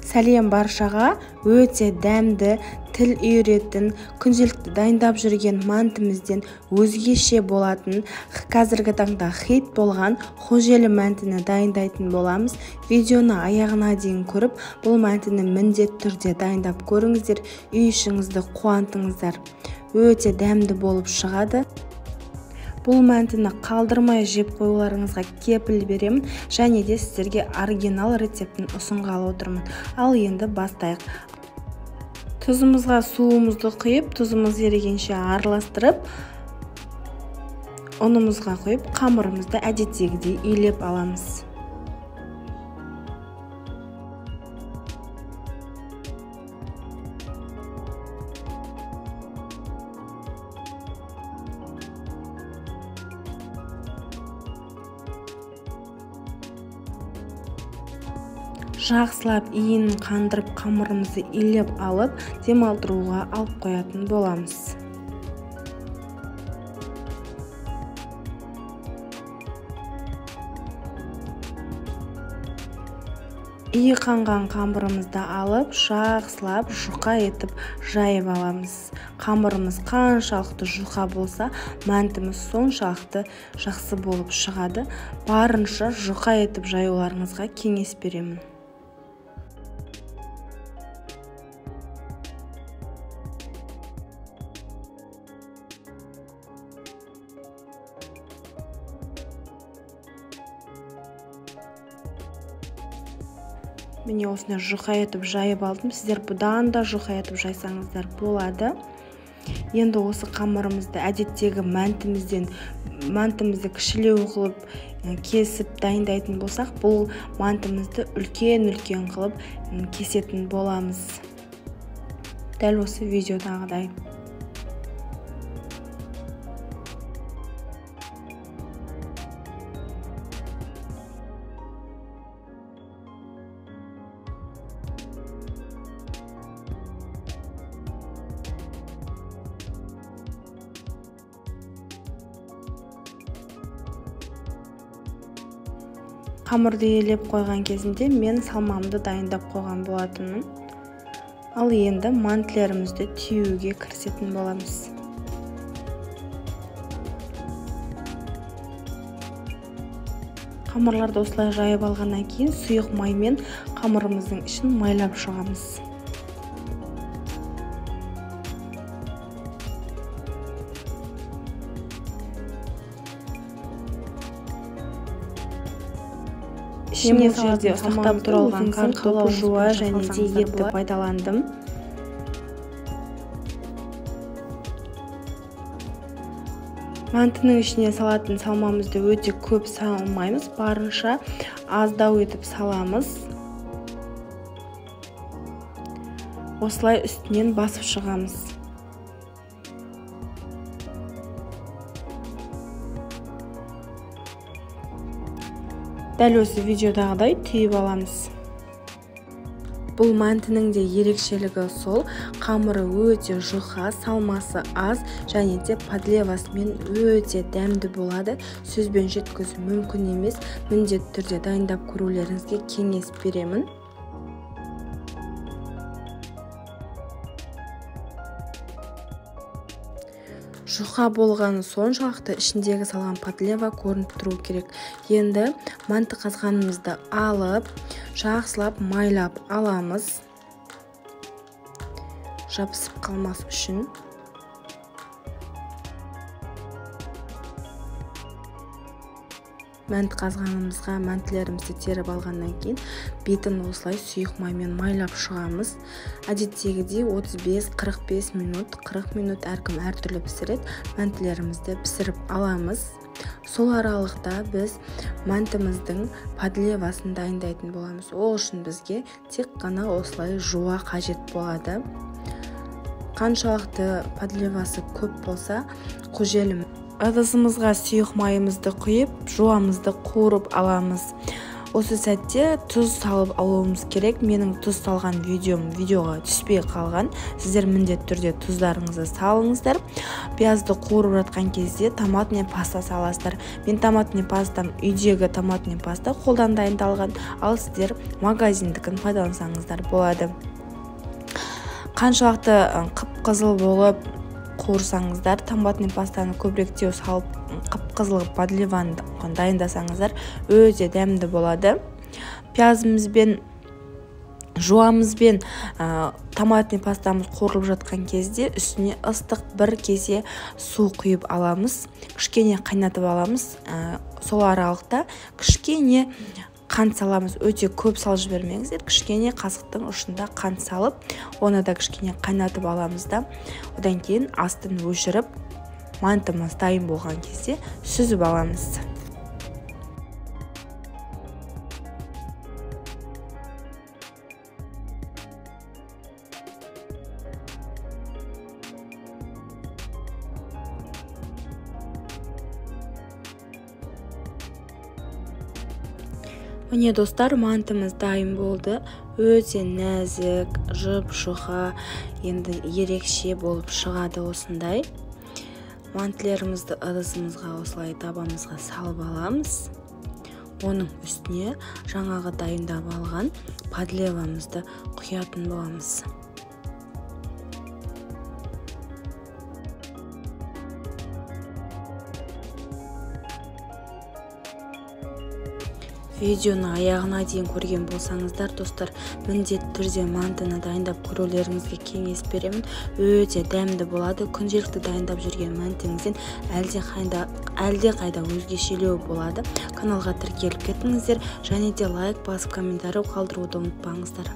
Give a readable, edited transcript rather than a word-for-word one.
Сәлем баршаға, өте дәмді, тіл үйретін, күнделікті дайындап жүрген мантымызден өзгеше болатын, қазіргі таңда хит болған хожелі мәнтіні дайындайтын боламыз. Видеоны аяғына дейін көріп, бұл мәнтіні міндетті түрде дайындап көріңіздер, үй ішіңізді қуантыңыздар. Өте дәмді болып шығады. Бұл мәнтіні қалдырмай жеп қоюларыңызға кепіл беремін, және де сіздерге оригинал рецептін ұсынғалы отырмын. Ал енді бастайық. Тұзымызға суымызды құйып, тұзымыз ерігенше араластырып, ұнымызға құйып, қамырымызды әдеттегідей үйлеп аламыз. Жақсылап иінін қандырып, қамырымызды илеп алып, демалдыруға алып қоятын боламыз. Иі қанған қамырымызды алып, жақсылап жұқа етіп жайып аламыз. Қамырымыз қаншалықты жұқа болса, мәнтіміз соншалықты жақсы болып шығады. Барынша жұқа етіп жаюларыңызға кеңес беремін. Міне осыны жұқа етіп жайып алдым. Сіздер бұдан да жұқа етіп жайсаңыздар болады. Енді осы қамырымызды әдеттегі мәнтімізді кішілеу қылып кесіп дайындайтын болсақ, бұл мантымызды үлкен қылып кесетін боламыз. Дәл осы видеодағыдай. Қамырды елеп қойған кезінде мен салмамды дайындап қойған болатынмын. Ал енді мантілерімізді түйуге кірісетін боламыз. Қамырларды осылай жайып алғаннан кейін сұйық маймен қамырымыздың ішін майлап шығамыз. Ішіне жерде сақтап тұралған картопты жуа және де етті пайдаландым. Мантының ішіне салатын салмамызды өте көп салмаймыз, барынша аздау етіп саламыз. Осылай үстінен басып шығамыз. Дәл осы видеодағыдай түйіп аламыз. Бұл мәнтінің де ерекшелігі сол, қамыры өте жұқа, салмасы аз және де подлевасымен өте дәмді болады. Сөзбен жеткізу мүмкін емес, міндетті түрде дайындап көрулеріңізге кеңес беремін. Жұқа болғаны соншалықты ішіндегі салған подлева көрініп тұру керек. Енді манты қазғанымызды алып, жақсылап майлап аламыз. Жабысып қалмас үшін. Мәнті қазғанымызға мәнтілерімізді теріп алғаннан кейін бетін осылай сұйық маймен майлап шығамыз. Әдеттегідей 35-45 минут, 40 минут әркім әртүрлі пісіреді. Мәнтілерімізді пісіріп аламыз. Сол аралықта біз мәнтіміздің подлевасын дайындайтын боламыз. Ол үшін бізге тек қана осылай жуа қажет болады. Қаншалықты подлевасы көп болса, қожелім. Ыдысымызға сұйық майымызды құйып, жуамызды қуырып аламыз. Осы сәтте тұз салып алуымыз керек. Менің тұз салған видеоға түспей қалған. Сіздер міндетті түрде тұздарыңызды салыңыздар. Пиязды қуырып жатқан кезде томатный паста саласыздар. Мен томатный пастам үйдегі томатный паста қолдан дайындалған, ал сіздер магазиндікін пайдалансаңыздар болады. Қаншалықты қып-қызыл болып қуырсаңыздар, томатный пастаны көбіректеу салып қып-қызыл подливаны дайындасаңыздар, өте дәмді болады. Пиязымызбен жуамызбен томатный пастамыз қуырылып жатқан кезде үстіне ыстық бір кесе су құйып аламыз, кішкене қайнатып аламыз. Сол аралықта кішкене қант саламыз. Өте көп салып жібермеңіздер, кішкене қасықтың ұшында қант салып, оны да кішкене қайнатып аламыз да, одан кейін астын өшіріп, мантымыз дайын болған кезде сүзіп аламыз. Міне достар, мантымыз дайын болды. Өте нәзік, жұп-жұқа, енді ерекше болып шығады осындай. Мантылерімізді ыдысымызға осылай табамызға салып аламыз. Оның үстіне жаңағы дайындап алған подливамызды құятын боламыз. Видеоны аяғына дейін көрген болсаңыздар, достар, міндетті түрде мантыны дайындап көрулеріңізге кеңес беремін. Өте дәмді болады. Күнделікті дайындап жүрген мантыңызден әлде қайда өзгешелеу болады. Каналға тіркеліп кетіңіздер, және де лайк басып комментарий қалдыруды ұмытпаңыздар.